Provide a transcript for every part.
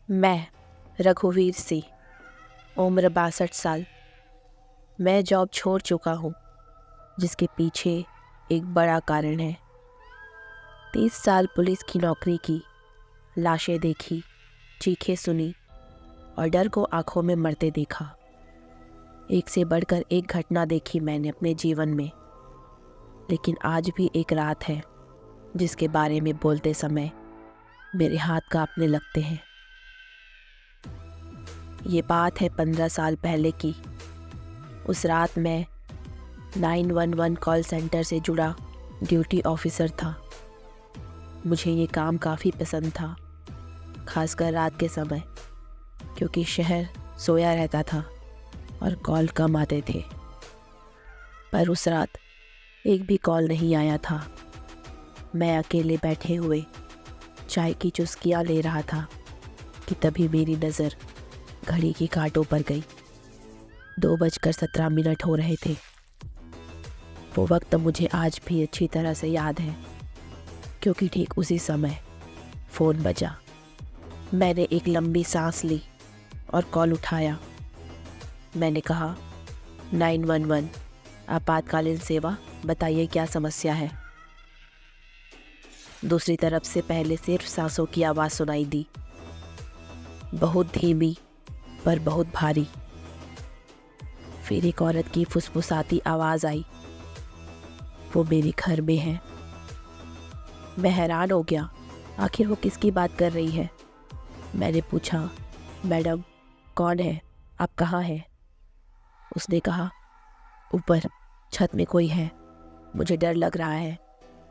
मैं रघुवीर सिंह, उम्र 62 साल। मैं जॉब छोड़ चुका हूँ, जिसके पीछे एक बड़ा कारण है। 30 साल पुलिस की नौकरी की, लाशें देखी, चीखें सुनी और डर को आंखों में मरते देखा। एक से बढ़कर एक घटना देखी मैंने अपने जीवन में। लेकिन आज भी एक रात है जिसके बारे में बोलते समय मेरे हाथ कांपने लगते हैं। ये बात है 15 साल पहले की। उस रात मैं 911 कॉल सेंटर से जुड़ा ड्यूटी ऑफिसर था। मुझे ये काम काफ़ी पसंद था, खासकर रात के समय, क्योंकि शहर सोया रहता था और कॉल कम आते थे। पर उस रात एक भी कॉल नहीं आया था। मैं अकेले बैठे हुए चाय की चुस्कियाँ ले रहा था कि तभी मेरी नज़र घड़ी की कांटों पर गई। 2:17 हो रहे थे। वो वक्त मुझे आज भी अच्छी तरह से याद है, क्योंकि ठीक उसी समय फ़ोन बजा। मैंने एक लंबी सांस ली और कॉल उठाया। मैंने कहा, 911 आपातकालीन सेवा, बताइए क्या समस्या है। दूसरी तरफ से पहले सिर्फ सांसों की आवाज़ सुनाई दी, बहुत धीमी पर बहुत भारी। फिर एक औरत की फुसफुसाती आवाज़ आई, वो मेरे घर में है। मैं हैरान हो गया, आखिर वो किसकी बात कर रही है। मैंने पूछा, मैडम कौन है, आप कहाँ हैं? उसने कहा, ऊपर छत में कोई है, मुझे डर लग रहा है,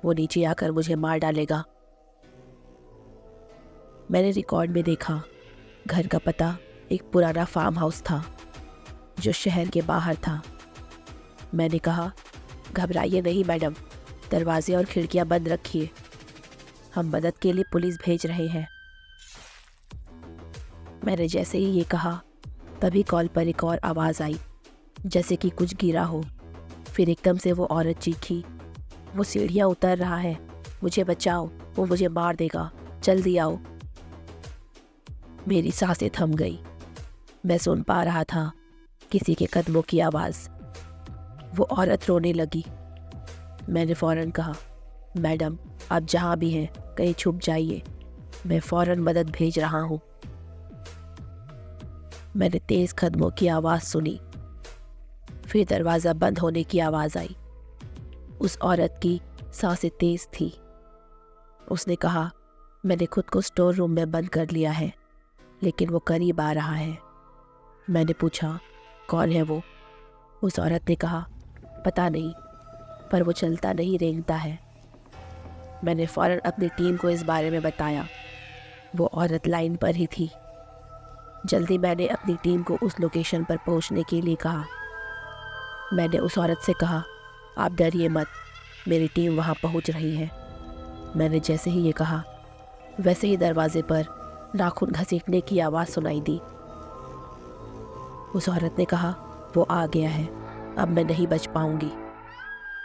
वो नीचे आकर मुझे मार डालेगा। मैंने रिकॉर्ड में देखा, घर का पता एक पुराना फार्म हाउस था जो शहर के बाहर था। मैंने कहा, घबराइए नहीं मैडम, दरवाजे और खिड़कियां बंद रखिए, हम मदद के लिए पुलिस भेज रहे हैं। मैंने जैसे ही ये कहा, तभी कॉल पर एक और आवाज़ आई, जैसे कि कुछ गिरा हो। फिर एकदम से वो औरत चीखी, वो सीढ़ियाँ उतर रहा है, मुझे बचाओ, वो मुझे मार देगा, जल्दी आओ। मेरी सांसें थम गई। मैं सुन पा रहा था किसी के कदमों की आवाज़। वो औरत रोने लगी। मैंने फ़ौरन कहा, मैडम आप जहाँ भी हैं कहीं छुप जाइए, मैं फ़ौरन मदद भेज रहा हूँ। मैंने तेज़ कदमों की आवाज़ सुनी। फिर दरवाज़ा बंद होने की आवाज़ आई। उस औरत की सांसें तेज़ थी। उसने कहा, मैंने खुद को स्टोर रूम में बंद कर लिया है, लेकिन वो करीब आ रहा है। मैंने पूछा, कौन है वो? उस औरत ने कहा, पता नहीं, पर वो चलता नहीं रेंगता है। मैंने फ़ौरन अपनी टीम को इस बारे में बताया। वो औरत लाइन पर ही थी। जल्दी मैंने अपनी टीम को उस लोकेशन पर पहुंचने के लिए कहा। मैंने उस औरत से कहा, आप डरिए मत, मेरी टीम वहां पहुंच रही है। मैंने जैसे ही ये कहा, वैसे ही दरवाजे पर नाखून घसीटने की आवाज़ सुनाई दी। उस औरत ने कहा, वो आ गया है, अब मैं नहीं बच पाऊंगी।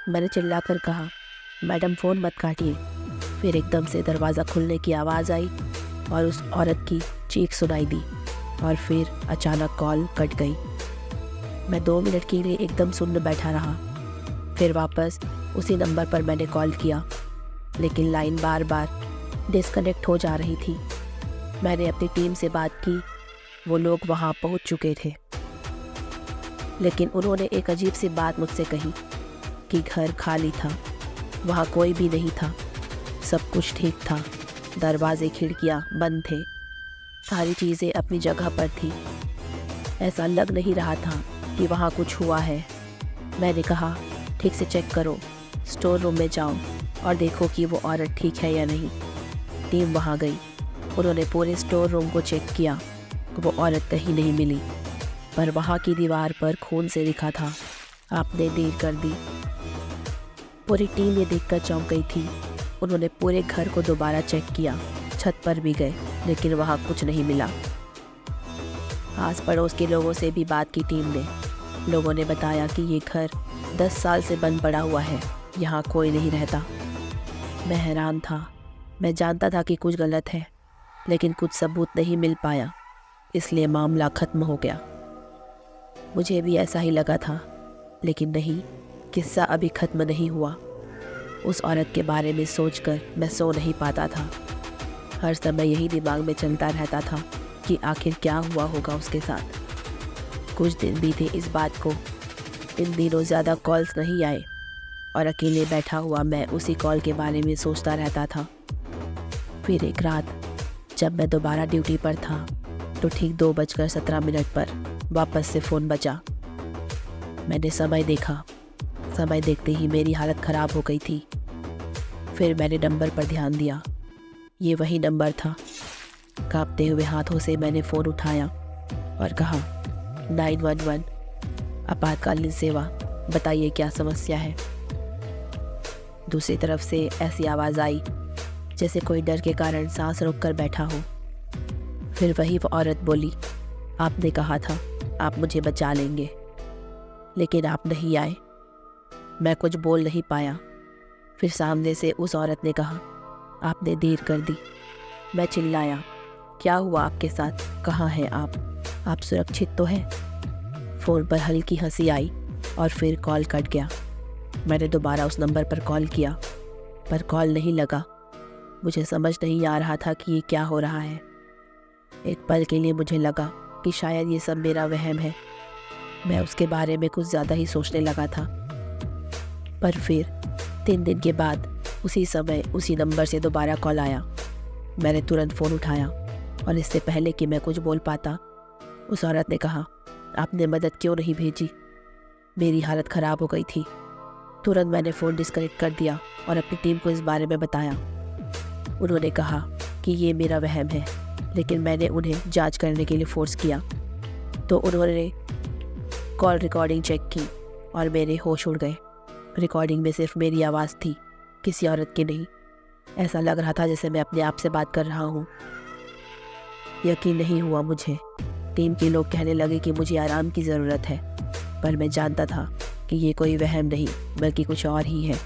मैंने चिल्लाकर कहा, मैडम फ़ोन मत काटिए। फिर एकदम से दरवाज़ा खुलने की आवाज़ आई और उस औरत की चीख सुनाई दी, और फिर अचानक कॉल कट गई। मैं 2 मिनट के लिए एकदम सुन्न बैठा रहा। फिर वापस उसी नंबर पर मैंने कॉल किया, लेकिन लाइन बार बार डिस्कनेक्ट हो जा रही थी। मैंने अपनी टीम से बात की, वो लोग वहाँ पहुँच चुके थे, लेकिन उन्होंने एक अजीब सी बात मुझसे कही कि घर खाली था, वहाँ कोई भी नहीं था, सब कुछ ठीक था, दरवाजे खिड़कियाँ बंद थे, सारी चीज़ें अपनी जगह पर थी। ऐसा लग नहीं रहा था कि वहाँ कुछ हुआ है। मैंने कहा, ठीक से चेक करो, स्टोर रूम में जाओ और देखो कि वो औरत ठीक है या नहीं। टीम वहाँ गई। उन्होंने पूरे स्टोर रूम को चेक किया, वो औरत कहीं नहीं मिली, पर वहाँ की दीवार पर खून से लिखा था, आपने देर कर दी। पूरी टीम ये देखकर चौंक गई थी। उन्होंने पूरे घर को दोबारा चेक किया, छत पर भी गए, लेकिन वहाँ कुछ नहीं मिला। आस पड़ोस के लोगों से भी बात की टीम ने। लोगों ने बताया कि ये घर 10 साल से बंद पड़ा हुआ है, यहाँ कोई नहीं रहता। मैं हैरान था। मैं जानता था कि कुछ गलत है, लेकिन कुछ सबूत नहीं मिल पाया, इसलिए मामला ख़त्म हो गया। मुझे भी ऐसा ही लगा था, लेकिन नहीं, किस्सा अभी ख़त्म नहीं हुआ। उस औरत के बारे में सोचकर मैं सो नहीं पाता था। हर समय यही दिमाग में चलता रहता था कि आखिर क्या हुआ होगा उसके साथ। कुछ दिन बीते इस बात को। इन दिनों ज़्यादा कॉल्स नहीं आए और अकेले बैठा हुआ मैं उसी कॉल के बारे में सोचता रहता था। फिर एक रात जब मैं दोबारा ड्यूटी पर था तो ठीक 2:17 पर वापस से फ़ोन बजा। मैंने समय देखा। समय देखते ही मेरी हालत ख़राब हो गई थी। फिर मैंने नंबर पर ध्यान दिया। ये वही नंबर था। कांपते हुए हाथों से मैंने फ़ोन उठाया और कहा, 911 आपातकालीन सेवा, बताइए क्या समस्या है। दूसरी तरफ से ऐसी आवाज़ आई जैसे कोई डर के कारण सांस रोक कर बैठा हो। फिर वही वो औरत बोली, आपने कहा था आप मुझे बचा लेंगे, लेकिन आप नहीं आए। मैं कुछ बोल नहीं पाया। फिर सामने से उस औरत ने कहा, आपने देर कर दी। मैं चिल्लाया, क्या हुआ आपके साथ, कहाँ हैं आप सुरक्षित तो हैं? फ़ोन पर हल्की हंसी आई और फिर कॉल कट गया। मैंने दोबारा उस नंबर पर कॉल किया, पर कॉल नहीं लगा। मुझे समझ नहीं आ रहा था कि ये क्या हो रहा है। एक पल के लिए मुझे लगा कि शायद ये सब मेरा वहम है। मैं उसके बारे में कुछ ज़्यादा ही सोचने लगा था। पर फिर 3 दिन के बाद उसी समय उसी नंबर से दोबारा कॉल आया। मैंने तुरंत फ़ोन उठाया और इससे पहले कि मैं कुछ बोल पाता, उस औरत ने कहा, आपने मदद क्यों नहीं भेजी? मेरी हालत ख़राब हो गई थी। तुरंत मैंने फ़ोन डिस्कनेक्ट कर दिया और अपनी टीम को इस बारे में बताया। उन्होंने कहा कि ये मेरा वहम है, लेकिन मैंने उन्हें जांच करने के लिए फ़ोर्स किया तो उन्होंने कॉल रिकॉर्डिंग चेक की और मेरे होश उड़ गए। रिकॉर्डिंग में सिर्फ मेरी आवाज़ थी, किसी औरत की नहीं। ऐसा लग रहा था जैसे मैं अपने आप से बात कर रहा हूँ। यकीन नहीं हुआ मुझे। टीम के लोग कहने लगे कि मुझे आराम की ज़रूरत है, पर मैं जानता था कि ये कोई वहम नहीं बल्कि कुछ और ही है।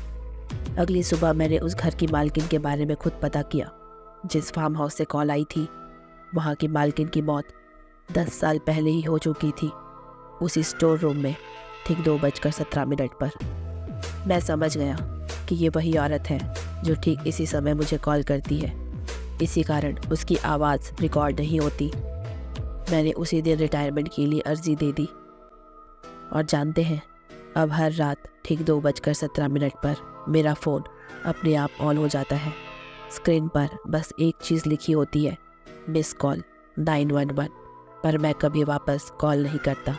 अगली सुबह मैंने उस घर की मालकिन के बारे में खुद पता किया। जिस फार्म हाउस से कॉल आई थी, वहाँ की मालकिन की मौत 10 साल पहले ही हो चुकी थी, उसी स्टोर रूम में, ठीक 2:17 पर। मैं समझ गया कि ये वही औरत है जो ठीक इसी समय मुझे कॉल करती है। इसी कारण उसकी आवाज़ रिकॉर्ड नहीं होती। मैंने उसी दिन रिटायरमेंट के लिए अर्जी दे दी। और जानते हैं, अब हर रात ठीक 2:17 पर मेरा फ़ोन अपने आप ऑन हो जाता है। स्क्रीन पर बस एक चीज़ लिखी होती है, मिस कॉल 911, पर मैं कभी वापस कॉल नहीं करता।